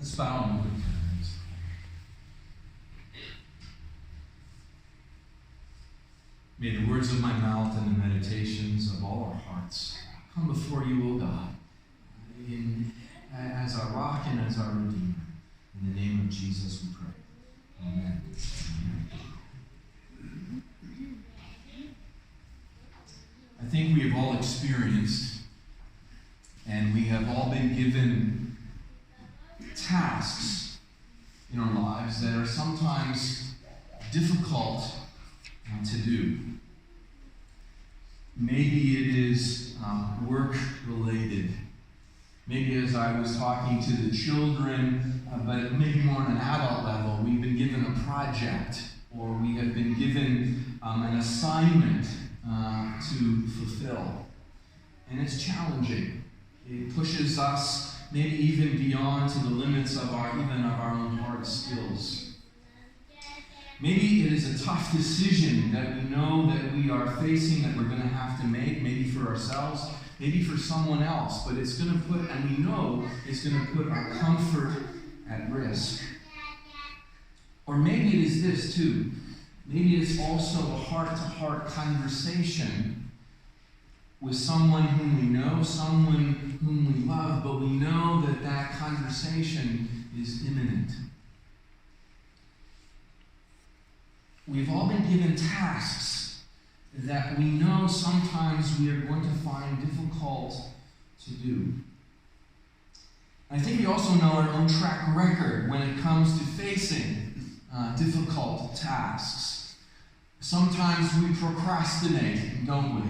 Let's bow and look. May the words of my mouth and the meditations of all our hearts come before you, O God, as our rock and as our Redeemer. In the name of Jesus we pray. Amen. I think we have all experienced, and we have all been given tasks in our lives that are sometimes difficult to do. Maybe it is work-related. Maybe as I was talking to the children, but maybe more on an adult level, we've been given a project, or we have been given an assignment to fulfill. And it's challenging. It pushes us maybe even beyond to the limits of our own hard skills. Maybe it is a tough decision that we know that we are facing, that we're going to have to make, maybe for ourselves, maybe for someone else, but it's going to put, and we know it's going to put our comfort at risk. Or maybe it is this too. Maybe it's also a heart-to-heart conversation with someone whom we know, someone whom we love, but we know that that conversation is imminent. We've all been given tasks that we know sometimes we are going to find difficult to do. I think we also know our own track record when it comes to facing difficult tasks. Sometimes we procrastinate, don't we?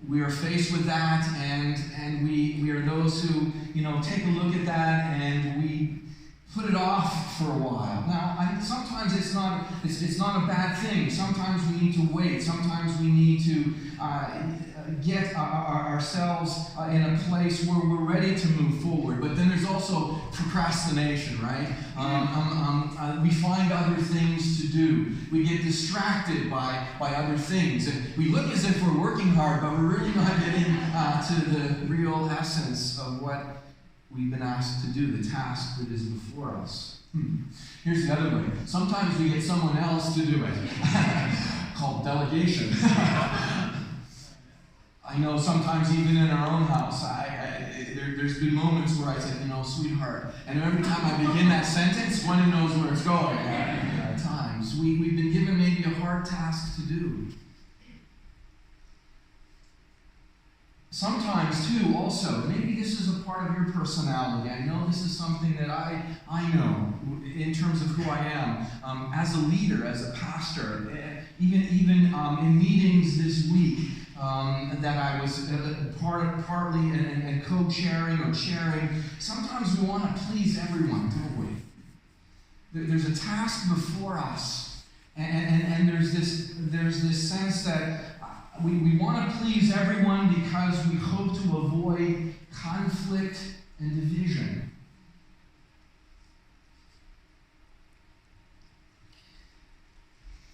We are faced with that, and we are those who, take a look at that and we put it off for a while. Now, sometimes it's not a bad thing. Sometimes we need to wait. Sometimes we need to get ourselves in a place where we're ready to move forward. But then there's also procrastination, right? We find other things to do. We get distracted by other things. And we look as if we're working hard, but we're really not getting to the real essence of what we've been asked to do, the task that is before us. Here's the other way. Sometimes we get someone else to do it, called delegation. I know sometimes even in our own house, there's been moments where I said, sweetheart, and every time I begin that sentence, one knows where it's going. At times, we've been given maybe a hard task to do. Sometimes, too, also, maybe this is a part of your personality. I know this is something that I know in terms of who I am. As a leader, as a pastor, even in meetings this week that I was partly and co-chairing or chairing, sometimes we want to please everyone, don't we? There's a task before us, and there's this sense that we want to please everyone because we hope to avoid conflict and division.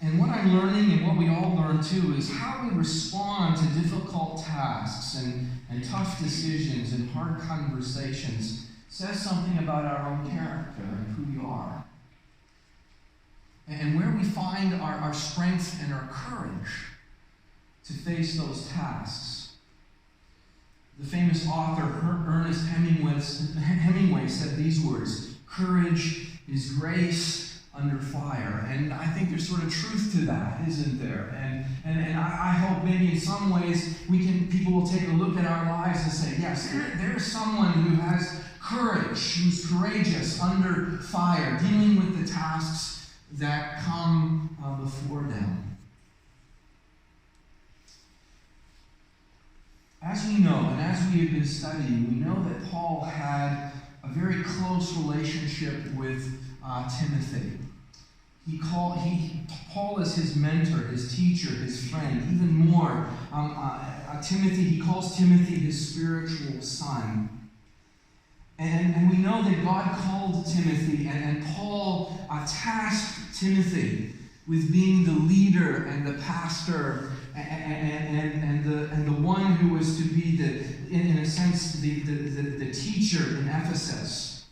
And what I'm learning, and what we all learn too, is how we respond to difficult tasks and tough decisions and hard conversations says something about our own character and who we are. And where we find our strength and our courage to face those tasks. The famous author Ernest Hemingway said these words, "Courage is grace under fire." And I think there's sort of truth to that, isn't there? And I hope maybe in some ways people will take a look at our lives and say, yes, there's someone who has courage, who's courageous under fire, dealing with the tasks that come before them. As we know, and as we have been studying, we know that Paul had a very close relationship with Timothy. Paul is his mentor, his teacher, his friend. Even more, he calls Timothy his spiritual son. And we know that God called Timothy, and Paul tasked Timothy with being the leader and the pastor and the one who was to be in a sense, the teacher in Ephesus.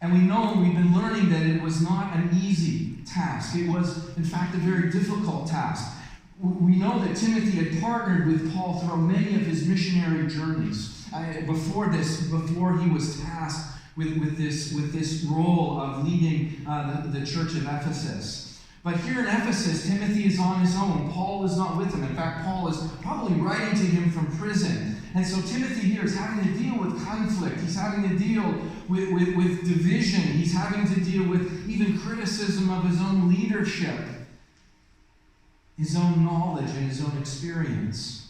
And we know, we've been learning that it was not an easy task. It was, in fact, a very difficult task. We know that Timothy had partnered with Paul throughout many of his missionary journeys. Before he was tasked with this role of leading the church of Ephesus. But here in Ephesus, Timothy is on his own. Paul is not with him. In fact, Paul is probably writing to him from prison. And so Timothy here is having to deal with conflict. He's having to deal with division. He's having to deal with even criticism of his own leadership, his own knowledge, and his own experience.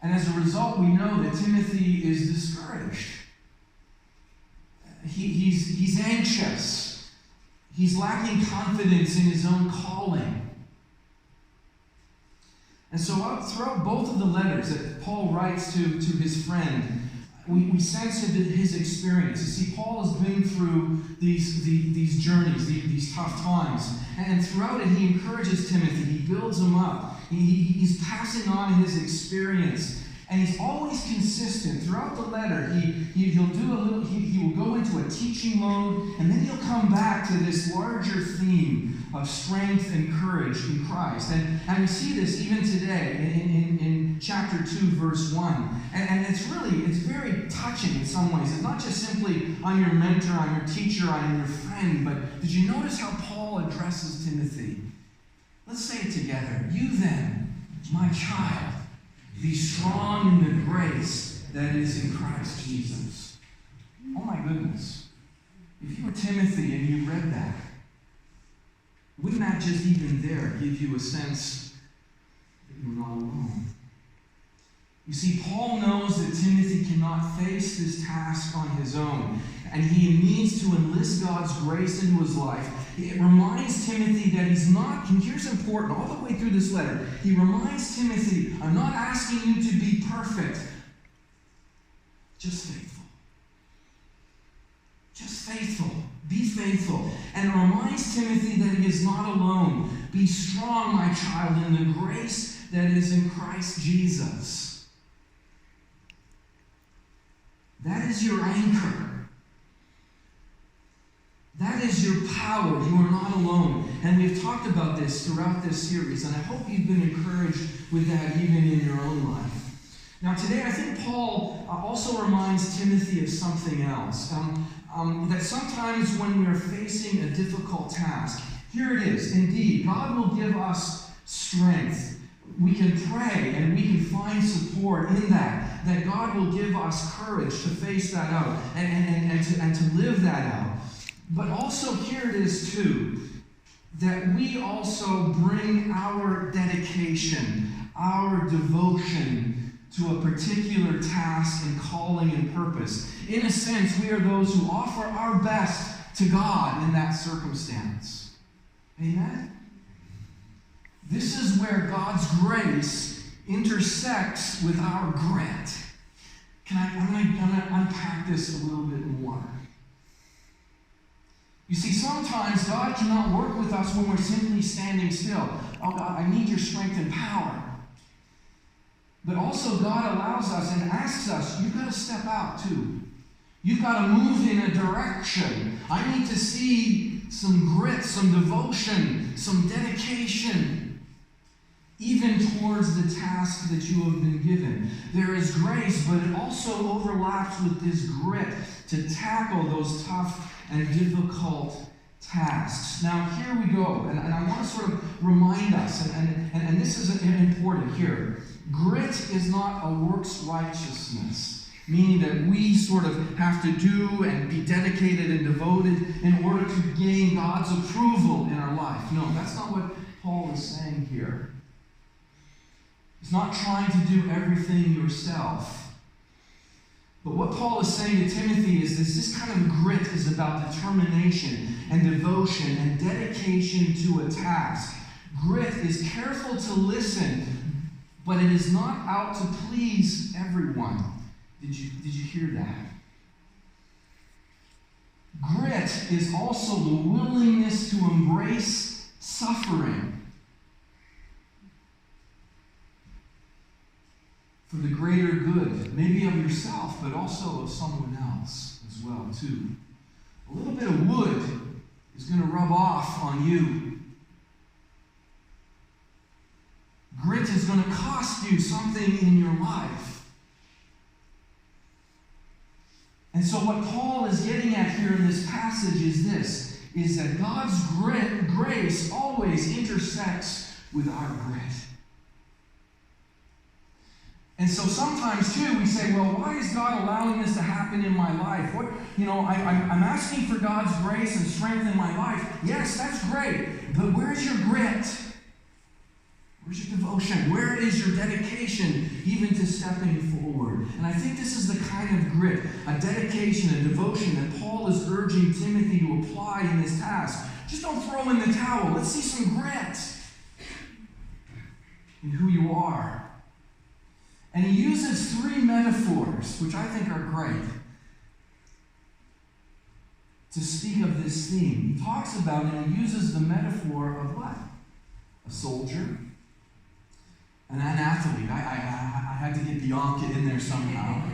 And as a result, we know that Timothy is discouraged. He's anxious. He's lacking confidence in his own calling. And so throughout both of the letters that Paul writes to his friend, we sense his experience. You see, Paul has been through these journeys, these tough times. And throughout it, he encourages Timothy. He builds him up. He's passing on his experience. And he's always consistent. Throughout the letter, he will go into a teaching mode, and then he'll come back to this larger theme of strength and courage in Christ. And we see this even today in chapter 2, verse 1. And it's very touching in some ways. It's not just simply, I'm your mentor, I'm your teacher, I'm your friend, but did you notice how Paul addresses Timothy? Let's say it together. You then, my child, be strong in the grace that is in Christ Jesus. Oh my goodness. If you were Timothy and you read that, wouldn't that just even there give you a sense that you're not alone? You see, Paul knows that Timothy cannot face this task on his own, and he needs to enlist God's grace into his life. It reminds Timothy that he's not, and here's important, all the way through this letter, he reminds Timothy, I'm not asking you to be perfect, just faithful. Just faithful. Be faithful. And it reminds Timothy that he is not alone. Be strong, my child, in the grace that is in Christ Jesus. That is your anchor. That is your power. You are not alone. And we've talked about this throughout this series, and I hope you've been encouraged with that even in your own life. Now today, I think Paul also reminds Timothy of something else. That sometimes when we are facing a difficult task, here it is. Indeed, God will give us strength. We can pray and we can find support in that God will give us courage to face that out and to live that out. But also here it is too, that we also bring our dedication, our devotion to a particular task and calling and purpose. In a sense, we are those who offer our best to God in that circumstance. Amen? This is where God's grace intersects with our grit. I'm going to unpack this a little bit more. You see, sometimes God cannot work with us when we're simply standing still. Oh God, I need your strength and power. But also God allows us and asks us, you've got to step out too. You've got to move in a direction. I need to see some grit, some devotion, some dedication, even towards the task that you have been given. There is grace, but it also overlaps with this grit to tackle those tough and difficult tasks. Now, here we go, and I want to sort of remind us, and this is important here. Grit is not a works righteousness, meaning that we sort of have to do and be dedicated and devoted in order to gain God's approval in our life. No, that's not what Paul is saying here. It's not trying to do everything yourself. But what Paul is saying to Timothy is this kind of grit is about determination and devotion and dedication to a task. Grit is careful to listen, but it is not out to please everyone. Did you hear that? Grit is also the willingness to embrace suffering for the greater good, maybe of yourself, but also of someone else as well, too. A little bit of wood is going to rub off on you. Grit is going to cost you something in your life. And so what Paul is getting at here in this passage is this, is that God's grace always intersects with our grit. And so sometimes, too, we say, well, why is God allowing this to happen in my life? I'm asking for God's grace and strength in my life. Yes, that's great. But where's your grit? Where's your devotion? Where is your dedication even to stepping forward? And I think this is the kind of grit, a dedication, a devotion that Paul is urging Timothy to apply in this task. Just don't throw in the towel. Let's see some grit in who you are. And he uses three metaphors, which I think are great, to speak of this theme. He talks about and he uses the metaphor of what? A soldier and an athlete. I had to get Bianca in there somehow.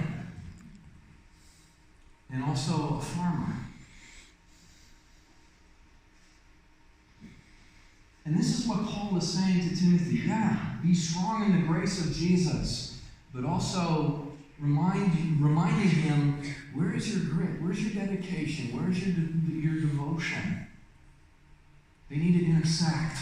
And also a farmer. And this is what Paul is saying to Timothy. Yeah, be strong in the grace of Jesus. But also reminding him, where is your grit? Where's your dedication? Where's your devotion? They need to intersect.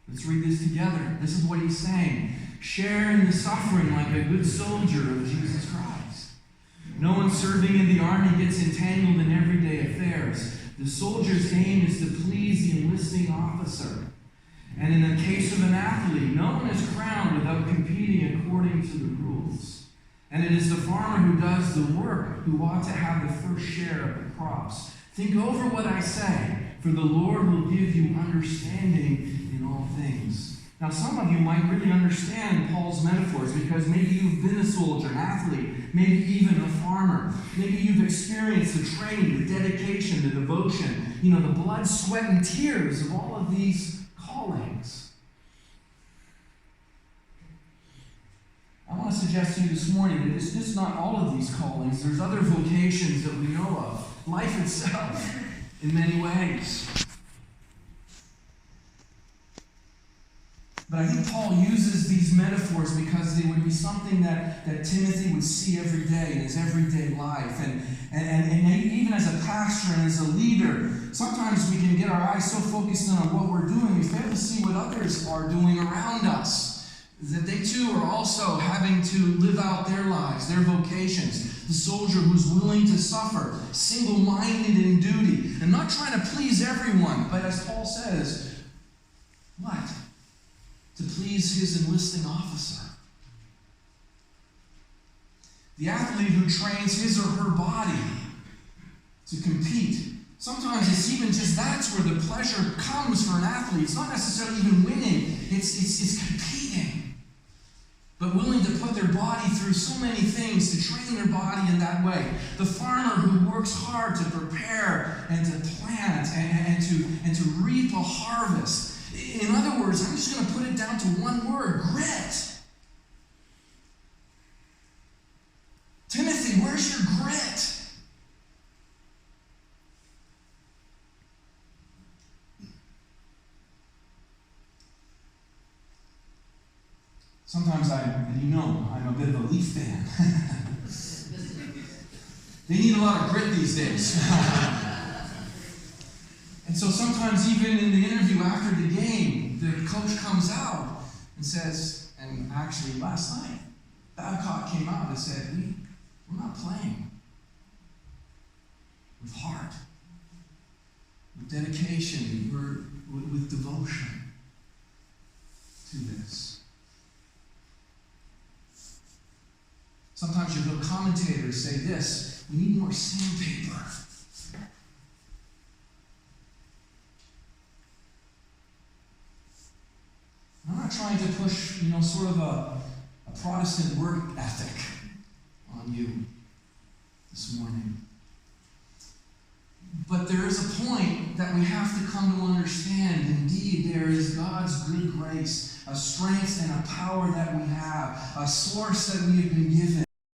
Let's read this together. This is what he's saying. Share in the suffering like a good soldier of Jesus Christ. No one serving in the army gets entangled in everyday affairs. The soldier's aim is to please the enlisting officer. And in the case of an athlete, no one is crowned without competing according to the rules. And it is the farmer who does the work who ought to have the first share of the crops. Think over what I say, for the Lord will give you understanding in all things. Now, some of you might really understand Paul's metaphors because maybe you've been a soldier, an athlete, maybe even a farmer. Maybe you've experienced the training, the dedication, the devotion, the blood, sweat, and tears of all of these callings. I want to suggest to you this morning that it's just not all of these callings. There's other vocations that we know of. Life itself, in many ways. But I think Paul uses these metaphors because they would be something that Timothy would see every day in his everyday life. And even as a pastor and as a leader, sometimes we can get our eyes so focused on what we're doing, we fail to see what others are doing around us. That they too are also having to live out their lives, their vocations. The soldier who's willing to suffer, single-minded in duty, and not trying to please everyone, but as Paul says, what? To please his enlisting officer. The athlete who trains his or her body to compete. Sometimes it's even just that's where the pleasure comes for an athlete. It's not necessarily even winning. It's competing. But willing to put their body through so many things to train their body in that way. The farmer who works hard to prepare and to plant and to reap a harvest. In other words, I'm just going to put it down to one word, grit. Timothy, where's your grit? Sometimes I'm a bit of a Leaf fan. They need a lot of grit these days. And so sometimes even in the interview after the game, the coach comes out and says, and actually last night, Babcock came out and said, we're not playing with heart, with dedication, with devotion to this. Sometimes you'll hear commentators say this, we need more sandpaper. I'm not trying to push, sort of a Protestant work ethic on you this morning. But there is a point that we have to come to understand. Indeed, there is God's good grace, a strength and a power that we have, a source that we have been given.